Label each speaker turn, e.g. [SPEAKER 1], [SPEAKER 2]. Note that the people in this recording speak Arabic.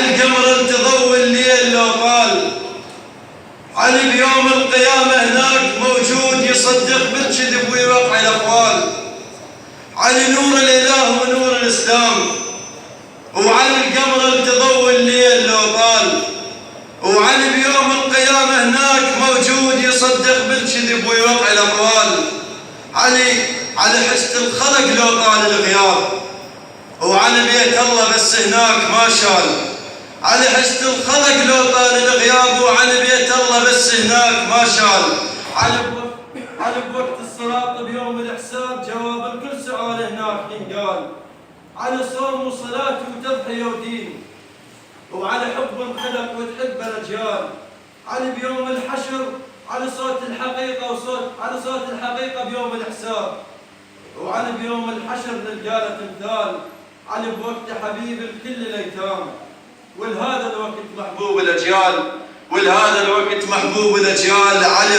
[SPEAKER 1] القمر تضوي الليل لو طال. علي بيوم القيامة هناك موجود يصدق بالكذب ويوقع الأقوال. علي نور الإله ونور الإسلام، وعلي القمر تضوي الليل لو طال. وعلي بيوم القيامة هناك موجود يصدق بالكذب ويوقع الأقوال. علي حشد الخلق لو طال الغياب، وعلي بيت الله بس هناك ما شال. علي حشد الخلق لو طال الغياب، وعلي بيت الله بس هناك ما شال. علي بوقت الصراط بيوم الحساب جواب الكل سؤال هناك ينقال. علي صوم وصلاة وتضحية ودين، وعلى حب خلق وتحب الأجيال. علي بيوم الحشر على صوت الحقيقة على صوت الحقيقة بيوم الحساب. وعلي بيوم الحشر للقالة تمثال. علي بوقت حبيب الكل الأيتام، ولهذا الوقت محبوب الأجيال. ولهذا الوقت محبوب الأجيال. علي